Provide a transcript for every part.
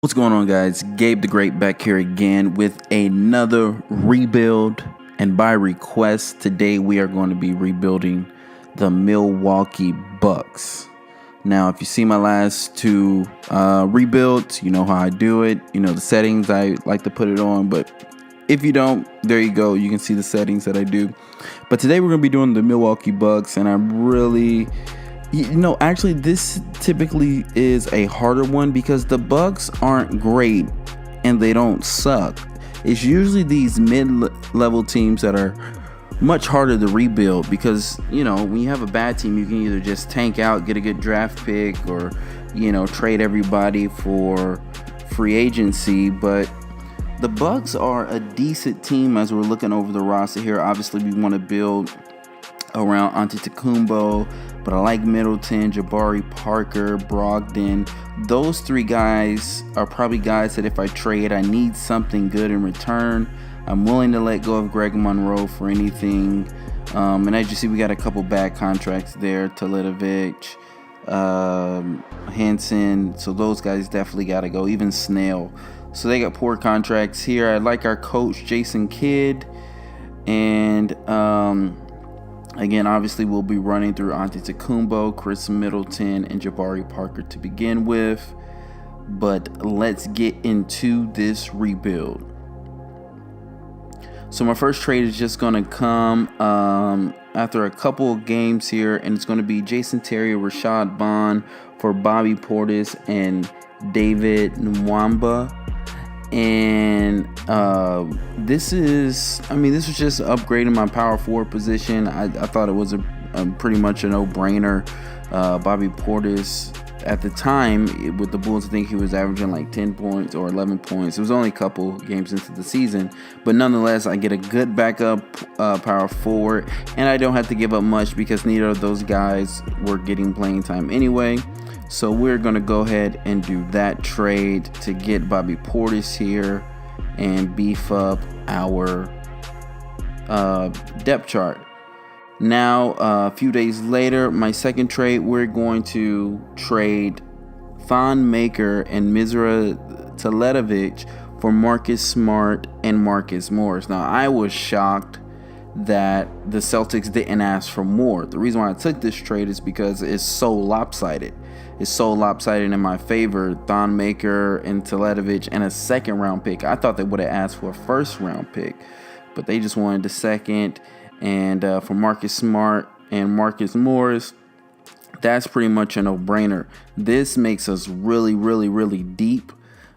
What's going on, guys? Gabe the Great back here again with another rebuild, and by request today we are going to be rebuilding the Milwaukee Bucks. Now, if you see my last two rebuilds, you know how I do it. You know the settings I like to put it on, but if you don't, there you go. You can see the settings that I do. But today we're going to be doing the Milwaukee Bucks, and I'm really... actually, this typically is a harder one because the Bucks aren't great and they don't suck. It's usually these mid-level teams that are much harder to rebuild because, when you have a bad team, you can either just tank out, get a good draft pick, or, trade everybody for free agency. But the Bucks are a decent team as we're looking over the roster here. Obviously, we want to build around Antetokounmpo, but I like Middleton, Jabari Parker, Brogdon. Those three guys are probably guys that if I trade, I need something good in return. I'm willing to let go of Greg Monroe for anything. And as you see, we got a couple bad contracts there. Teletovic, Hansen. So those guys definitely got to go. Even Snell. So they got poor contracts here. I like our coach, Jason Kidd. And again, obviously, we'll be running through Antetokounmpo, Chris Middleton, and Jabari Parker to begin with. But let's get into this rebuild. So my first trade is just going to come after a couple of games here, and it's going to be Jason Terry, Rashad Bond for Bobby Portis and David Nwamba. And this was just upgrading my power forward position. I thought it was a pretty much a no-brainer. Bobby Portis at the time with the Bulls, I think he was averaging like 10 points or 11 points. It was only a couple games into the season, but nonetheless, I get a good backup power forward, and I don't have to give up much because neither of those guys were getting playing time anyway. So we're going to go ahead and do that trade to get Bobby Portis here and beef up our depth chart. Now, a few days later, my second trade, we're going to trade Thon Maker and Misra Teletovic for Marcus Smart and Marcus Morris. Now, I was shocked that the Celtics didn't ask for more. The reason why I took this trade is because it's so lopsided. It's so lopsided in my favor. Thon Maker and Teletovic and a second round pick. I thought they would have asked for a first round pick, but they just wanted the second. And for Marcus Smart and Marcus Morris, that's pretty much a no-brainer. This makes us really, really, really deep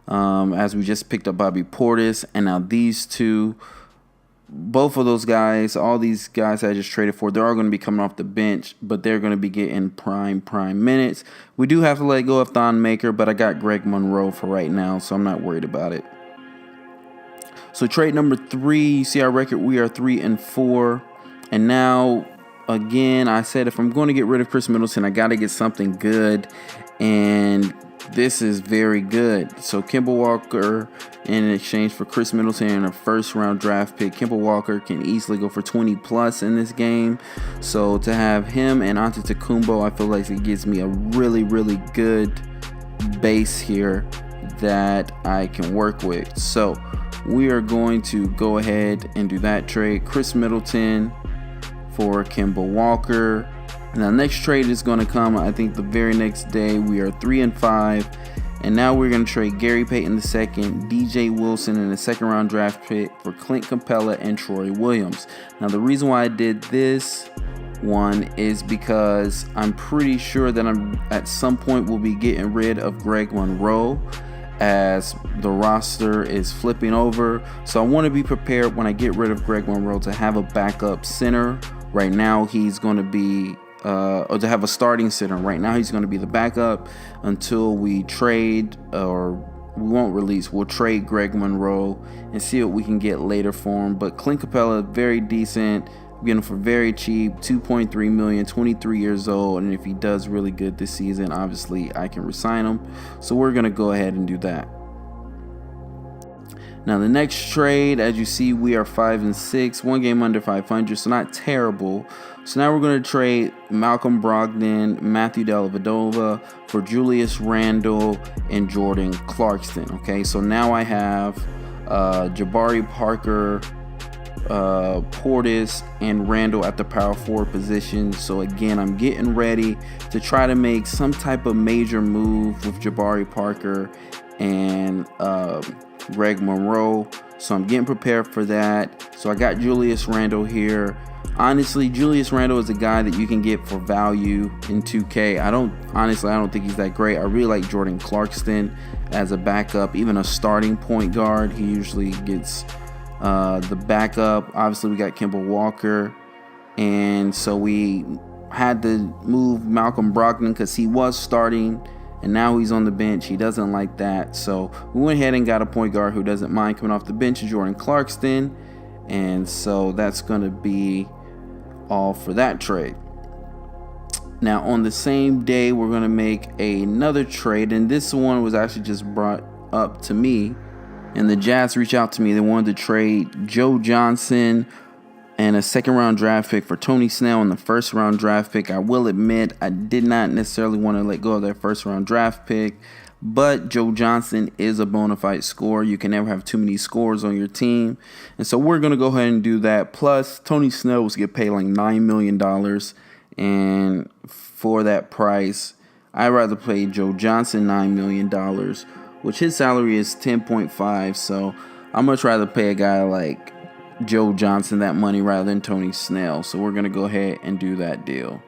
as we just picked up Bobby Portis. And now these two, both of those guys, all these guys I just traded for, they're all going to be coming off the bench, but they're going to be getting prime minutes. We do have to let go of Thon Maker, but I got Greg Monroe for right now, so I'm not worried about it. So trade number 3, you see our record, we are 3-4. And now, again, I said if I'm going to get rid of Chris Middleton, I got to get something good. And this is very good. So Kemba Walker in exchange for Chris Middleton and a first-round draft pick. Kemba Walker can easily go for 20+ in this game. So to have him and Antetokounmpo, I feel like it gives me a really, really good base here that I can work with. So we are going to go ahead and do that trade. Chris Middleton for Kemba Walker. Now, next trade is going to come, I think, the very next day. We are 3-5. And now we're going to trade Gary Payton II, DJ Wilson, and a second-round draft pick for Clint Capella and Troy Williams. Now, the reason why I did this one is because I'm pretty sure that at some point we'll be getting rid of Greg Monroe as the roster is flipping over. So I want to be prepared when I get rid of Greg Monroe to have a backup center. Right now he's going to be or to have a starting center. Right now he's going to be the backup until we trade, or we won't release. We'll trade Greg Monroe and see what we can get later for him. But Clint Capella, very decent. I'm getting him for very cheap, $2.3 million, 23 years old. And if he does really good this season, obviously I can resign him. So we're going to go ahead and do that. Now the next trade, as you see, we are 5-6, 1 game under 500, so not terrible. So now we're going to trade Malcolm Brogdon, Matthew Dellavedova for Julius Randle and Jordan Clarkson. Okay, so now I have Jabari Parker, Portis, and Randle at the power forward position. So again, I'm getting ready to try to make some type of major move with Jabari Parker and Greg Monroe. So I'm getting prepared for that. So I got Julius Randle here. Honestly, Julius Randle is a guy that you can get for value in 2K. I don't think he's that great. I really like Jordan Clarkson as a backup, even a starting point guard. He usually gets the backup. Obviously, we got Kemba Walker, and so we had to move Malcolm Brogdon because he was starting, and now he's on the bench. He doesn't like that, so we went ahead and got a point guard who doesn't mind coming off the bench, Jordan Clarkson, and so that's going to be all for that trade. Now, on the same day, we're going to make another trade, and this one was actually just brought up to me. And the Jazz reached out to me. They wanted to trade Joe Johnson and a second-round draft pick for Tony Snell and the first-round draft pick. I will admit I did not necessarily want to let go of that first-round draft pick, but Joe Johnson is a bona fide scorer. You can never have too many scores on your team. And so we're going to go ahead and do that. Plus, Tony Snell was get paid like $9 million. And for that price, I'd rather pay Joe Johnson $9 million, which his salary is 10.5. So I'm much rather pay a guy like Joe Johnson that money rather than Tony Snell. So we're going to go ahead and do that deal.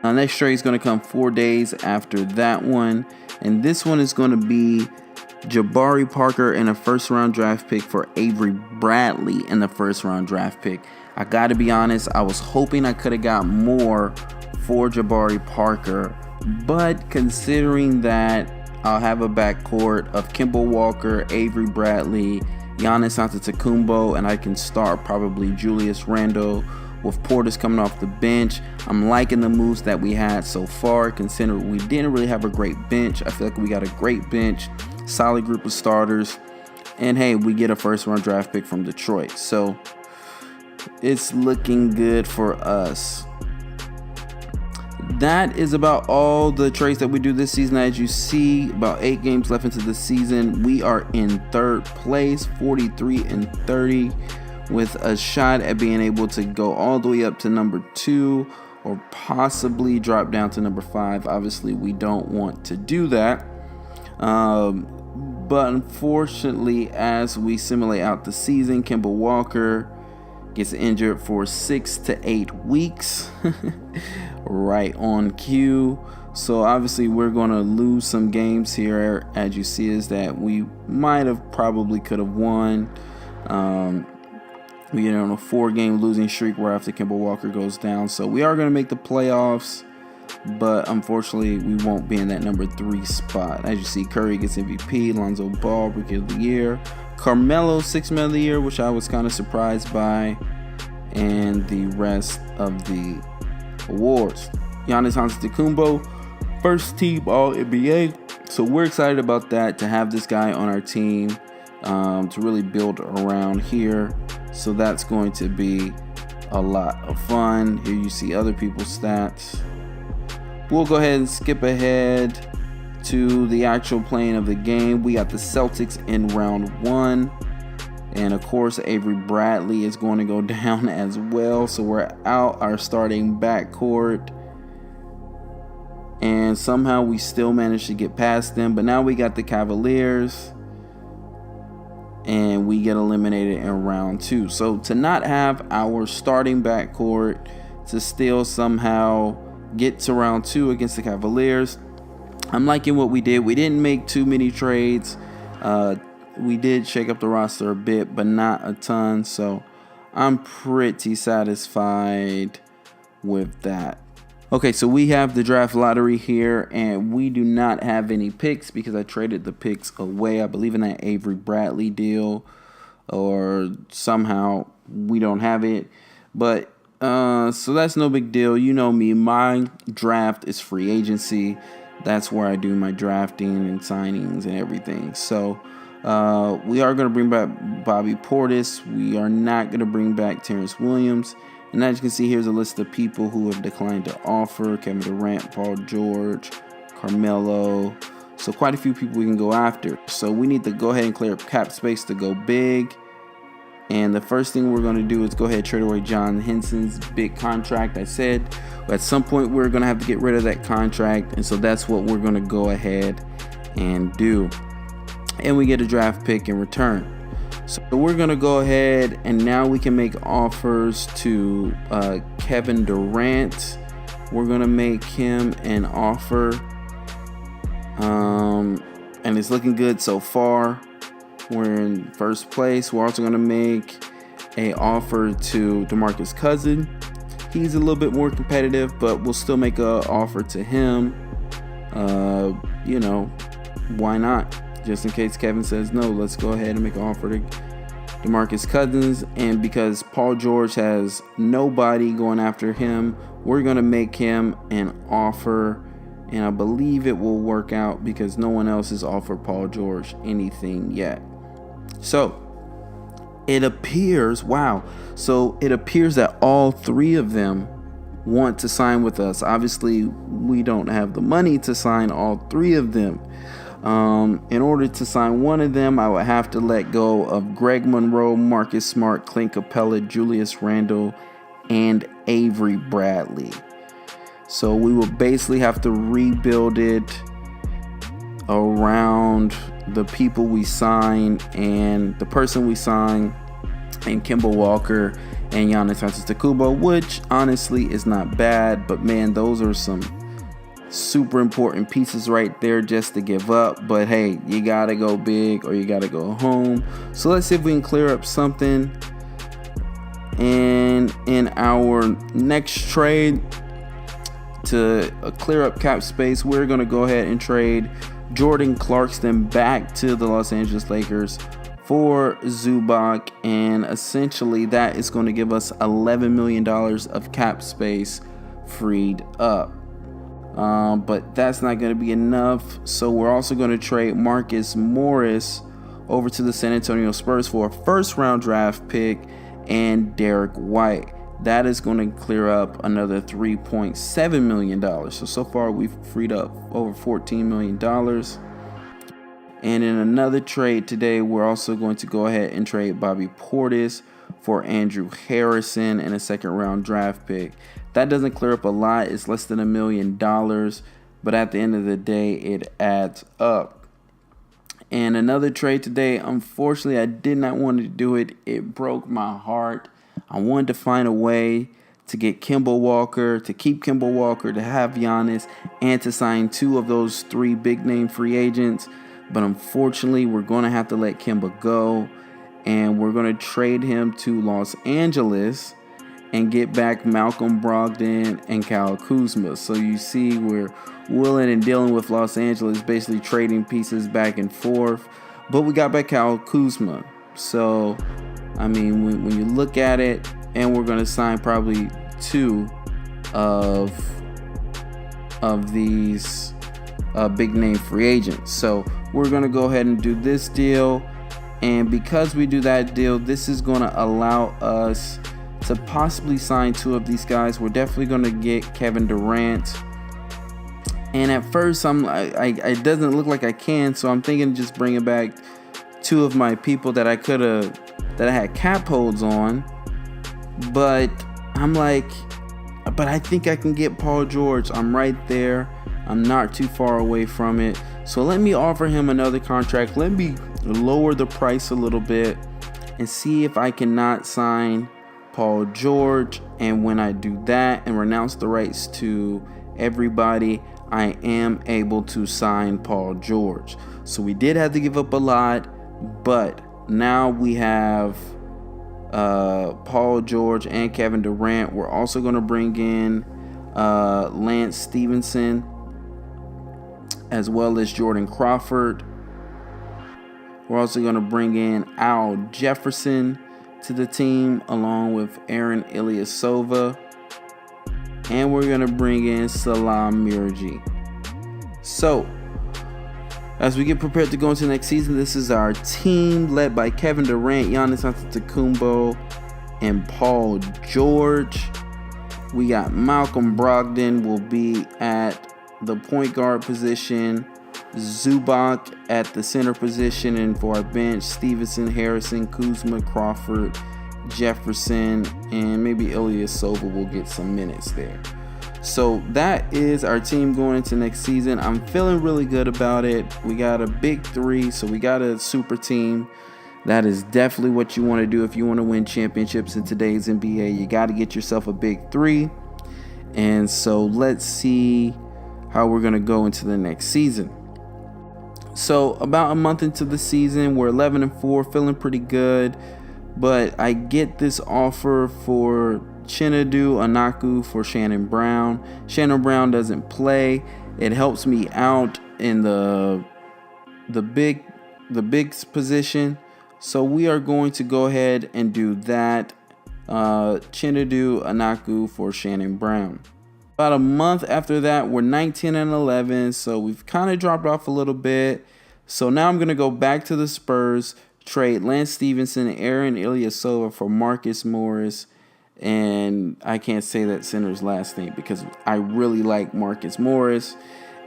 Now, next trade is going to come 4 days after that one. And this one is going to be Jabari Parker and a first-round draft pick for Avery Bradley and the first-round draft pick. I got to be honest, I was hoping I could have got more for Jabari Parker. But considering that I'll have a backcourt of Kemba Walker, Avery Bradley, Giannis Antetokounmpo, and I can start probably Julius Randle with Portis coming off the bench. I'm liking the moves that we had so far, considering we didn't really have a great bench. I feel like we got a great bench, solid group of starters, and hey, we get a first-round draft pick from Detroit. So it's looking good for us. That is about all the trades that we do this season. As you see, about 8 games left into the season. We are in 3rd place, 43-30, with a shot at being able to go all the way up to number 2 or possibly drop down to number 5. Obviously, we don't want to do that. But unfortunately, as we simulate out the season, Kemba Walker gets injured for 6 to 8 weeks. Right on cue. So obviously we're going to lose some games here. As you see, is that we might have probably could have won. We get on a 4-game losing streak where after Kemba Walker goes down. So we are going to make the playoffs, but unfortunately we won't be in that number 3 spot. As you see, Curry gets MVP, Lonzo Ball Rookie of the Year, Carmelo 6th Man of the Year, which I was kind of surprised by, and the rest of the awards. Giannis Antetokounmpo, first team All NBA. So we're excited about that, to have this guy on our team, to really build around here. So that's going to be a lot of fun. Here you see other people's stats. We'll go ahead and skip ahead to the actual playing of the game. We got the Celtics in round 1. And of course, Avery Bradley is going to go down as well. So we're out our starting backcourt. And somehow we still managed to get past them. But now we got the Cavaliers. And we get eliminated in round 2. So to not have our starting backcourt, to still somehow get to round 2 against the Cavaliers, I'm liking what we did. We didn't make too many trades. We did shake up the roster a bit, but not a ton. So I'm pretty satisfied with that. Okay, so we have the draft lottery here, and we do not have any picks because I traded the picks away. I believe in that Avery Bradley deal, or somehow we don't have it. But so that's no big deal. You know me, my draft is free agency. That's where I do my drafting and signings and everything. So We are going to bring back Bobby Portis. We are not going to bring back Terrence Williams. And as you can see, here's a list of people who have declined to offer: Kevin Durant, Paul George, Carmelo. So quite a few people we can go after. So we need to go ahead and clear up cap space to go big. And the first thing we're going to do is go ahead and trade away John Henson's big contract. I said at some point we're going to have to get rid of that contract. And so that's what we're going to go ahead and do. And we get a draft pick in return. So we're going to go ahead and now we can make offers to Kevin Durant. We're going to make him an offer. And it's looking good so far. We're in first place. We're also going to make an offer to DeMarcus Cousins. He's a little bit more competitive, but we'll still make an offer to him. Why not? Just in case Kevin says no, let's go ahead and make an offer to DeMarcus Cousins. And because Paul George has nobody going after him, we're going to make him an offer. And I believe it will work out because no one else has offered Paul George anything yet. So it appears that all three of them want to sign with us. Obviously, we don't have the money to sign all three of them. In order to sign one of them, I would have to let go of Greg Monroe, Marcus Smart, Clint Capella, Julius Randle, and Avery Bradley. So we will basically have to rebuild it around the people we sign and the person we sign, and Kemba Walker and Giannis Antetokounmpo, which honestly is not bad, but man, those are some super important pieces right there just to give up. But hey, you gotta go big or you gotta go home. So let's see if we can clear up something. And in our next trade, to clear up cap space, we're going to go ahead and trade Jordan Clarkson back to the Los Angeles Lakers for Zubac, and essentially that is going to give us $11 million of cap space freed up. But that's not going to be enough, so we're also going to trade Marcus Morris over to the San Antonio Spurs for a first-round draft pick and Derek White. That is going to clear up another $3.7 million. So far we've freed up over $14 million. And in another trade today, we're also going to go ahead and trade Bobby Portis for Andrew Harrison and a second-round draft pick. That doesn't clear up a lot. It's less than $1 million. But at the end of the day, it adds up. And another trade today, unfortunately, I did not want to do it. It broke my heart. I wanted to find a way to get Kemba Walker, to keep Kemba Walker, to have Giannis, and to sign two of those three big-name free agents. But unfortunately, we're going to have to let Kemba go, and we're going to trade him to Los Angeles and get back Malcolm Brogdon and Kyle Kuzma. So you see, we're willing and dealing with Los Angeles, basically trading pieces back and forth. But we got back Kyle Kuzma. So I mean, when you look at it, and we're going to sign probably two of these big name free agents. So we're going to go ahead and do this deal. And because we do that deal, this is going to allow us to possibly sign two of these guys. We're definitely going to get Kevin Durant. And at first, it doesn't look like I can. So I'm thinking just bringing back two of my people that I had cap holds on, but I'm like, but I think I can get Paul George. I'm right there. I'm not too far away from it. So let me offer him another contract. Let me lower the price a little bit and see if I cannot sign Paul George. And when I do that and renounce the rights to everybody, I am able to sign Paul George. So we did have to give up a lot, but now we have Paul George and Kevin Durant. We're also going to bring in Lance Stevenson as well as Jordan Crawford. We're also going to bring in Al Jefferson to the team along with Aaron Ilyasova. And we're going to bring in Salam Mirji. So As we get prepared to go into next season, this is our team led by Kevin Durant, Giannis Antetokounmpo, and Paul George. We got Malcolm Brogdon will be at the point guard position, Zubac at the center position, and for our bench, Stevenson, Harrison, Kuzma, Crawford, Jefferson, and maybe Ilyasova will get some minutes there. So that is our team going into next season. I'm feeling really good about it. We got a big three, so we got a super team. That is definitely what you want to do if you want to win championships in today's NBA. You got to get yourself a big three. And so let's see how we're going to go into the next season. So about a month into the season, we're 11-4, feeling pretty good. But I get this offer for Chinadu Anaku for Shannon Brown. Shannon Brown doesn't play. It helps me out in the big position. So we are going to go ahead and do that. Chinadu Anaku for Shannon Brown. About a month after that, we're 19-11. So we've kind of dropped off a little bit. So now I'm going to go back to the Spurs, trade Lance Stevenson and Aaron Ilyasova for Marcus Morris. And I can't say that center's last name because I really like Marcus Morris.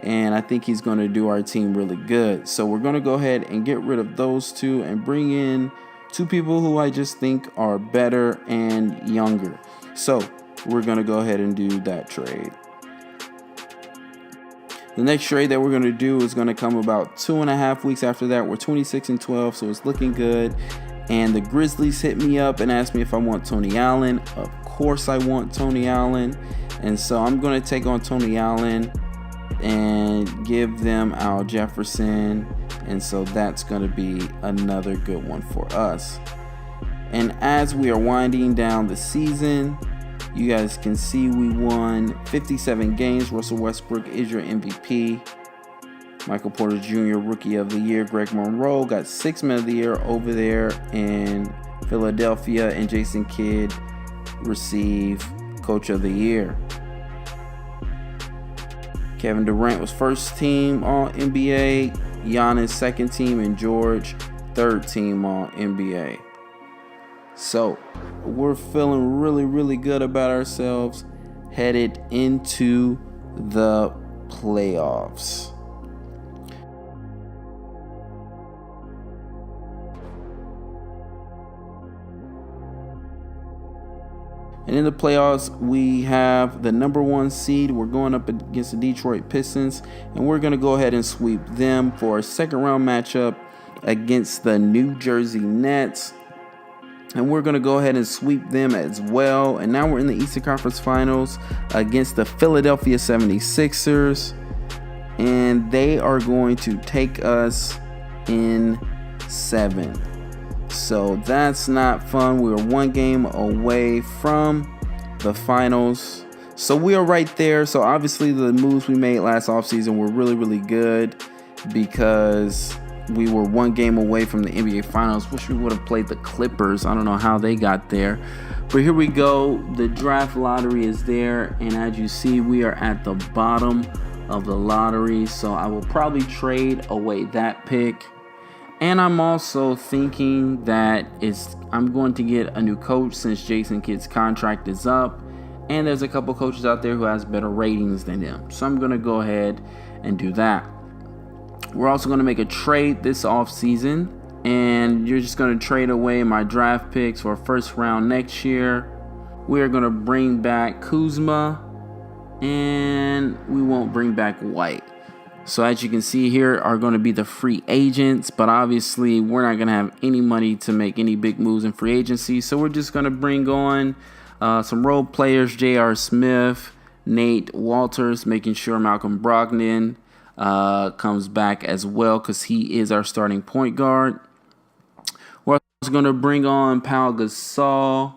And I think he's going to do our team really good. So we're going to go ahead and get rid of those two and bring in two people who I just think are better and younger. So we're going to go ahead and do that trade. The next trade that we're going to do is going to come about 2.5 weeks after that. We're 26-12, so it's looking good. And the Grizzlies hit me up and asked me if I want Tony Allen. Of course I want Tony Allen. And so I'm going to take on Tony Allen and give them Al Jefferson. And so that's going to be another good one for us. And as we are winding down the season, you guys can see we won 57 games. Russell Westbrook is your MVP. Michael Porter Jr., Rookie of the Year. Greg Monroe got Sixth Man of the Year over there in Philadelphia. And Jason Kidd received Coach of the Year. Kevin Durant was first team All-NBA. Giannis second team. And George third team All-NBA. So we're feeling really, really good about ourselves headed into the playoffs. And in the playoffs, we have the number 1 seed. We're going up against the Detroit Pistons, and we're going to go ahead and sweep them for a second round matchup against the New Jersey Nets. And we're going to go ahead and sweep them as well. And now we're in the Eastern Conference Finals against the Philadelphia 76ers. And they are going to take us in 7. So that's not fun. We are 1 game away from the finals. So we are right there. So obviously the moves we made last offseason were really, really good because we were 1 game away from the NBA Finals. Wish we would have played the Clippers. I don't know how they got there. But here we go. The draft lottery is there. And as you see, we are at the bottom of the lottery. So I will probably trade away that pick. And I'm also thinking that I'm going to get a new coach since Jason Kidd's contract is up. And there's a couple coaches out there who has better ratings than him. So I'm going to go ahead and do that. We're also going to make a trade this offseason. And you're just going to trade away my draft picks for a first round next year. We are going to bring back Kuzma. And we won't bring back White. So as you can see here are going to be the free agents. But obviously we're not going to have any money to make any big moves in free agency. So we're just going to bring on some role players. J.R. Smith, Nate Walters, making sure Malcolm Brogdon comes back as well because he is our starting point guard. We're also going to bring on Pau Gasol.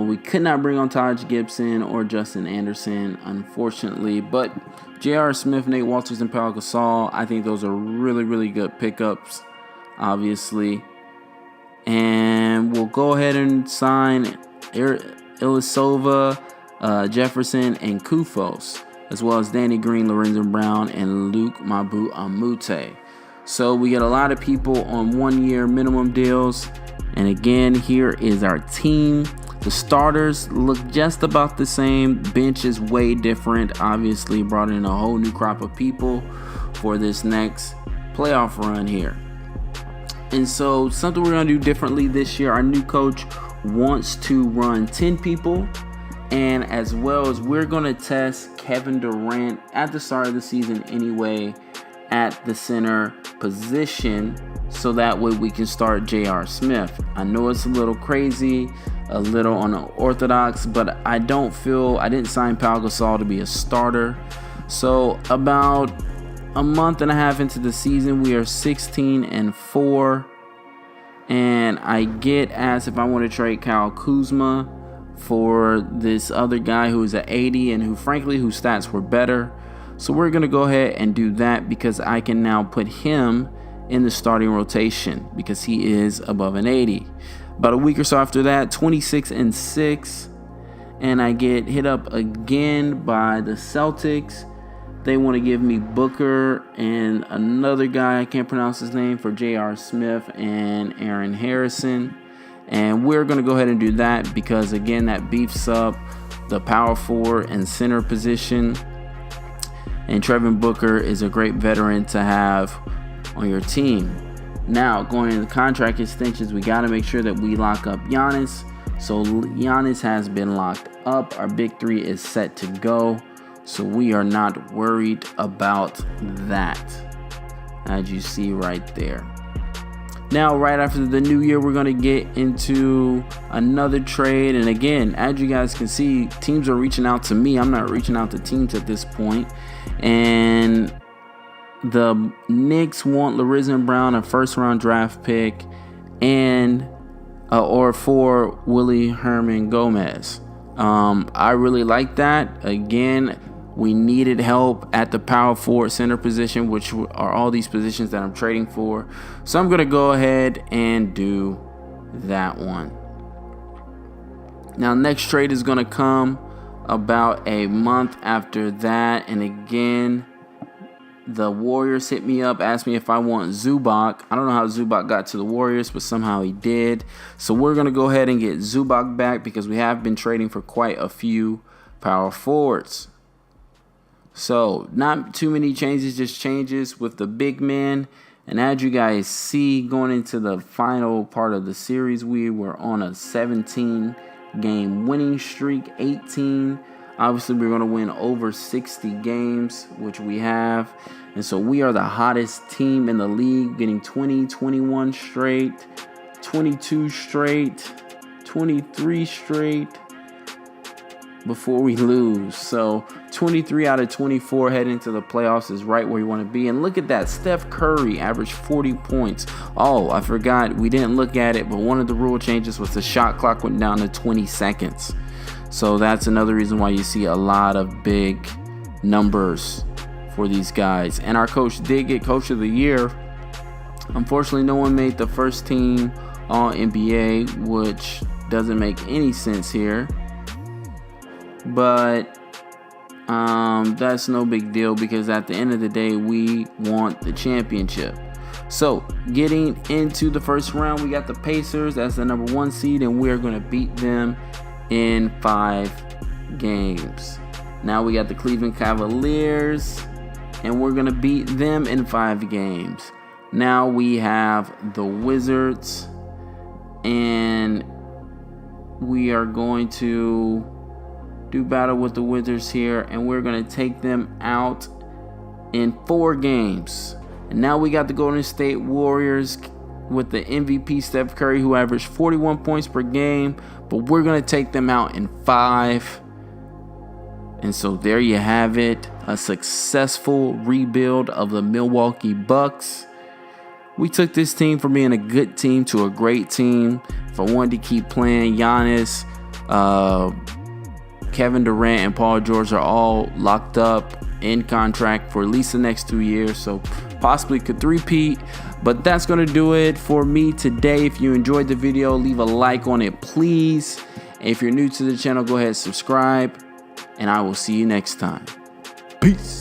We could not bring on Taj Gibson or Justin Anderson, unfortunately. But J.R. Smith, Nate Walters, and Pau Gasol, I think those are really, really good pickups, obviously. And we'll go ahead and sign Ilyasova, Jefferson, and Kufos, as well as Danny Green, Lorenzo Brown, and Luke Mabu Amute. So we get a lot of people on 1-year minimum deals. And again, here is our team. The starters look just about the same. Bench is way different. Obviously brought in a whole new crop of people for this next playoff run here. And so something we're going to do differently this year, our new coach wants to run 10 people. And as well as we're going to test Kevin Durant at the start of the season anyway at the center position, so that way we can start J.R. Smith. I know it's a little crazy, a little unorthodox, but I didn't sign Pau Gasol to be a starter. So about a month and a half into the season, we are 16-4, and I get asked if I want to trade Kyle Kuzma for this other guy who is at 80 and whose stats were better. So we're going to go ahead and do that because I can now put him in the starting rotation because he is above an 80. About a week or so after that, 26-6, and I get hit up again by the Celtics. They want to give me Booker and another guy, I can't pronounce his name, for J.R. Smith and Aaron Harrison. And we're going to go ahead and do that because, again, that beefs up the power forward and center position. And Trevin Booker is a great veteran to have on your team. Now, going into contract extensions, we got to make sure that we lock up Giannis. So Giannis has been locked up. Our big three is set to go. So we are not worried about that, as you see right there. Now, right after the new year, we're going to get into another trade. And again, as you guys can see, teams are reaching out to me. I'm not reaching out to teams at this point. And the Knicks want Larizzian Brown, a first-round draft pick, and or for Willie Herman Gomez. I really like that. Again, we needed help at the power forward center position, which are all these positions that I'm trading for. So I'm going to go ahead and do that one. Now, next trade is going to come about a month after that. And again, the Warriors hit me up, asked me if I want Zubac. I don't know how Zubac got to the Warriors, but somehow he did. So we're going to go ahead and get Zubac back because we have been trading for quite a few power forwards. So not too many changes, just changes with the big men. And as you guys see, going into the final part of the series, we were on a 17-game winning streak, 18. Obviously, we're going to win over 60 games, which we have. And so we are the hottest team in the league, getting 20, 21 straight, 22 straight, 23 straight before we lose. So 23 out of 24 heading into the playoffs is right where you want to be. And look at that. Steph Curry averaged 40 points. Oh, I forgot. We didn't look at it, but one of the rule changes was the shot clock went down to 20 seconds. So that's another reason why you see a lot of big numbers for these guys. And our coach did get Coach of the Year. Unfortunately, no one made the first team All-NBA, which doesn't make any sense here. But that's no big deal because at the end of the day, we want the championship. So getting into the first round, we got the Pacers as the number 1 seed, and we're going to beat them in 5 games. Now we got the Cleveland Cavaliers, and we're going to beat them in 5 games. Now we have the Wizards, and we are going to do battle with the Wizards here, and we're going to take them out in 4 games. And now we got the Golden State Warriors with the MVP Steph Curry, who averaged 41 points per game, but we're going to take them out in 5. And so there you have it, a successful rebuild of the Milwaukee Bucks. We took this team from being a good team to a great team. If I wanted to keep playing, Giannis, Kevin Durant, and Paul George are all locked up in contract for at least the next 2 years, so possibly could three-peat. But that's going to do it for me today. If you enjoyed the video, leave a like on it, please. And if you're new to the channel, go ahead and subscribe, and I will see you next time. Peace.